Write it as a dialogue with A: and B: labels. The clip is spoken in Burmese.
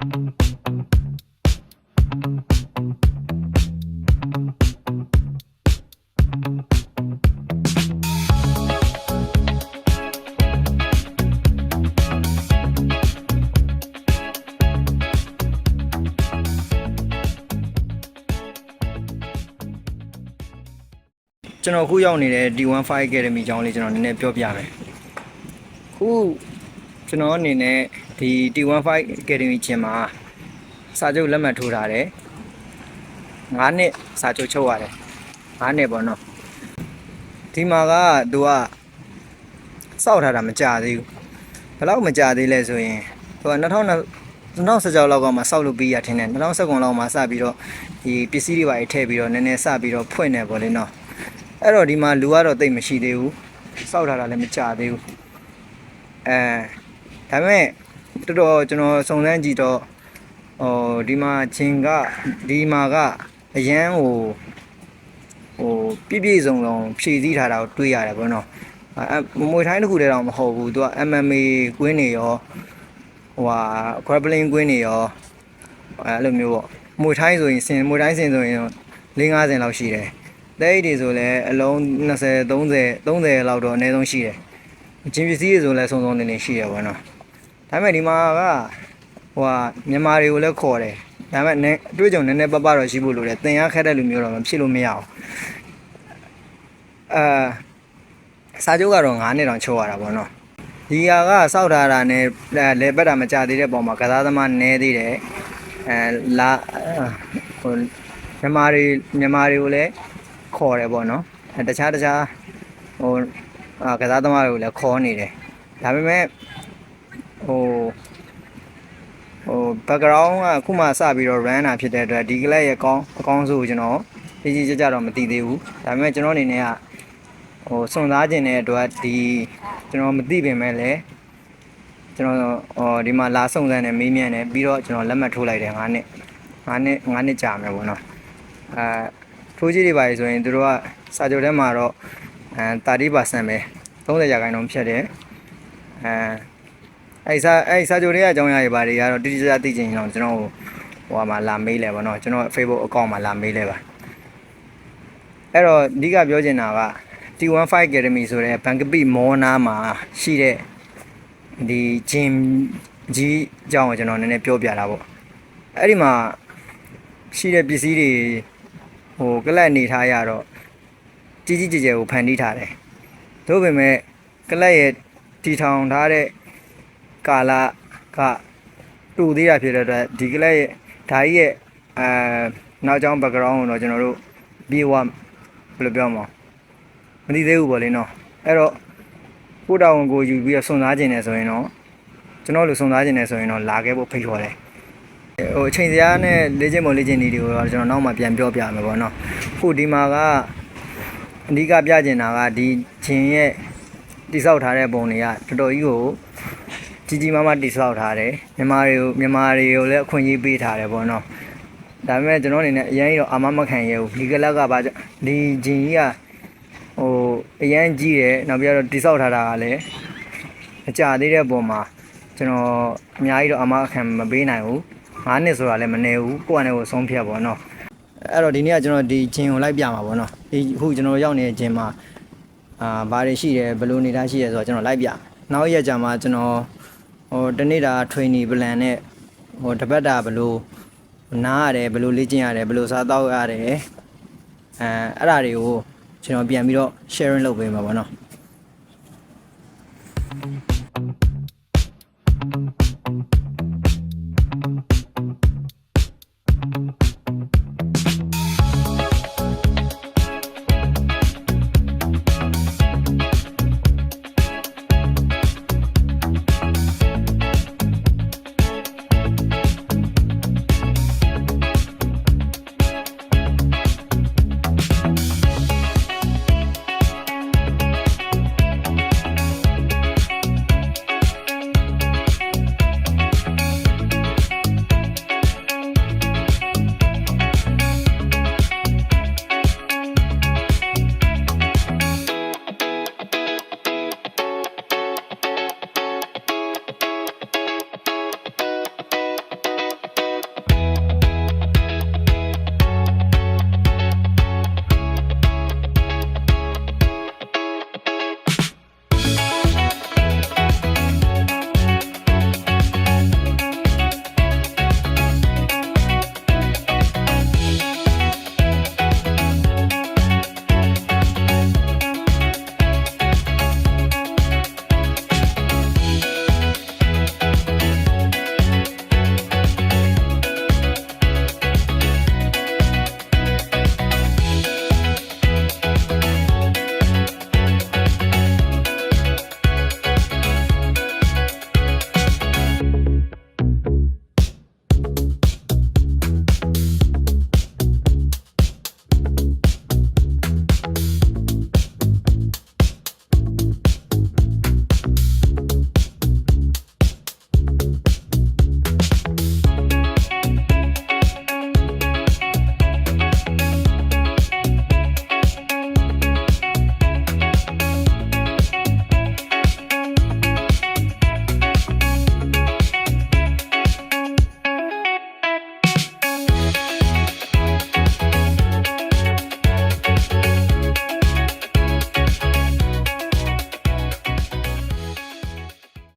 A: ကျွန်တော်ခုရောက်နေတဲ့ D15 Academy အကြောင်းလေးကျွန်တော်နည်းနည်းပြောပြမယ်ခုကျွန်တော်အနေနဲ့ဒီ D15 Academy ချင်းမှာစာချုပ်လက်မှတ်ထိုးထားတယ်9နှစ်စာချုပ်ချုပ်ရတယ်9နှစ်ပေါ့နော်ဒီမှာကသူကစောက်ထားတာမကြသေးဘူးဘယ်လောက်မကြသေးလဲဆိုရင်သူက2016လောက်ကမှစောက်လို့ပြီးရထင်တယ်2019လောက်မှစပြီးတော့ဒီပစ္စည်းတွေပါထည့်ပြီးတော့နည်းနည်းစပြီးတော့ဖွင့်နေပေါ့လေနော်အဲ့တော့ဒီမှာလူကတော့တိတ်မရှိသေးဘူးစောက်ထားတာလည်းမကြသေးဘူးဒါပေမဲ့တော်တော်ကျွန်တော်စုံစမ်းကြည့်တော့ဒီမှာချင်းကဒီမှာကအရန်ပြည့်စုံဖြည့်စည်းထားတာကိုတွေ့ရတယ်ပေါ့နော်မွေထိုင်းတစ်ခုတည်းတော့မဟုတ်ဘူးသူက MMA ကွင်းနေရောgrappling ကွင်းနေရောအဲ့လိုမျိုးပေါ့မွေထိုင်းဆိုရင်မွေထိုင်းစင်ဆိုရင်50လောက်ရှိတယ်တဲ့တွေဆိုလည်းအလုံး20 30လောက်တော့အနည်းဆုံးရှိတယ်။ချင်းပစ္စည်းတွေဆိုလည်းစုံစုံနေနေရှိရပါတော့။ဒါပေမဲ့ဒီမှာကမြန်မာတွေကိုလည်းခေါ်တယ်။ဒါပေမဲ့အတွေ့အကြုံနည်းနည်းပပတော့ရှိဖို့လိုတယ်။သင်ရခက်တဲ့လူမျိုးတော့မဖြစ်လို့မရအောင်။စာချုပ်ကတော့9နှစ်တောင်ချုပ်ရတာပေါ့နော်။ဒီဟာကစောက်ထားတာနဲ့လဲပတ်တာမကြသေးတဲ့ပုံမှာကစားသမားနည်းသေးတယ်။မြန်မာတွေကိုလည်းခေါ်တယ်ပေါ့နော်တခြားကစားသမားတွေကိုလည်းခေါ်နေတယ်ဒါပေမဲ့background ကခုမှစပြီးတော့ run တာဖြစ်တဲ့အတွက်ဒီကလပ်ရဲ့အကောင်းဆုံးကိုကျွန်တော်ကြီးကြတော့မသိသေးဘူးဒါပေမဲ့ကျွန်တော်အနေနဲ့ကစွန့်စားခြင်းတဲ့အတွက်ဒီကျွန်တော်မသိပင်မဲ့လည်းကျွန်တော်ဒီမှာလာစုံစမ်းနေမေးမြန်းနေပြီးတော့ကျွန်တော်လက်မှတ်ထိုးလိုက်တယ်9နှစ်ကြာမယ်ပေါ့နော်ထိုးကြည့်တွေပါဆိုရင်သူတို့ကစာချုပ်ထဲမှာတော့30% ပဲ30%ဖြတ်တယ်အဲ့စာချုပ်တွေကအကြောင်းအရာတွေပါတွေကတော့တိတိကျကျသိချင်ရင်တော့ကျွန်တော်မှာလာမေးလဲပါတော့ကျွန်တော် Facebook account မှာလာမေးလဲပါအဲ့တော့အဓိကပြောချင်တာက T15 Academy ဆိုတဲ့ဘန်ကပိမောနာမှာရှိတဲ့ဒီဂျင်ကြီးအကြောင်းကိုကျွန်တော်နည်းနည်းပြောပြတာပေါ့အဲ့ဒီမှာရှိတဲ့ပစ္စည်းတွေကလပ်နေထားရတော့ကြီးကျယ်ကိုဖန်တီးထားတယ်သို့ပေမဲ့ကလပ်ရဲ့တီထောင်ထားတဲ့ကာလကတူသေးတာဖြစ်တဲ့အတွက်ဒီကလပ်ရဲ့ဓာကြီးရဲ့နောက်ကျောင်း background ကိုတော့ကျွန်တော်တို့ပြေဝဘယ်လိုပြောမလဲမသိသေးဘူးပေါ့လေနော်အဲ့တော့ကိုတောင်ကိုယူပြီးတော့စွန့်စားခြင်းနဲ့ဆိုရင်တော့ကျွန်တော်လူစွန့်စားခြင်းနဲ့ဆိုရင်တော့လာခဲ့ဖို့ဖိတ်ခေါ်တယ်အချိန်စရာနဲ့လေ့ကျင့်နည်းတွေကိုတော့ကျွန်တော်နောက်မှပြန်ပြောပြမယ်ပေါ့နော်ခုဒီမှာကအဓိကပြချင်တာကဒီဂျင်ရဲ့တိဆောက်ထားတဲ့ပုံတွေကတော်တော်ကြီးကိုကြီးမားတိဆောက်ထားတယ်မြန်မာတွေကိုလည်းအခွင့်အရေးပေးထားတယ်ပေါ့နော်ဒါပေမဲ့ကျွန်တော်အနေနဲ့အရင်တော့အာမခံရဘူးဒီကလပ်ကပါဒီဂျင်ကြီးကအရင်ကြီးတယ်နောက်ပြီးတော့တိဆောက်ထားတာကလည်းအကြသေးတဲ့ပုံမှာကျွန်တော်အများကြီးတော့အာမခံမပေးနိုင်ဘူး9နှစ်ဆိုတာလည်းမနေဘူးကိုယ့်အနေကိုဆုံးဖြတ်ပေါ့နော်အဲ့တော့ဒီနေ့ကကျွန်တော်ဒီဂျင်ကိုလိုက်ပြမှာပေါ့နော်ဒီအခုကျွန်တော်ရောက်နေတဲ့ဂျင်မှာဘာတွေရှိတယ်ဘယ်လိုနေသားရှိတယ်ဆိုတော့ကျွန်တော်လိုက်ပြနောက်ရက်ကြာမှာကျွန်တော်တနေ့တာ training plan နဲ့တပတ်တာဘယ်လိုနားရတယ်ဘယ်လိုလေ့ကျင့်ရတယ်ဘယ်လိုစားသောက်ရတယ်အဲ့ဒါတွေကိုကျွန်တော်ပြန်ပြီးတော့ sharing လုပ်ပေးမှာပေါ့နော်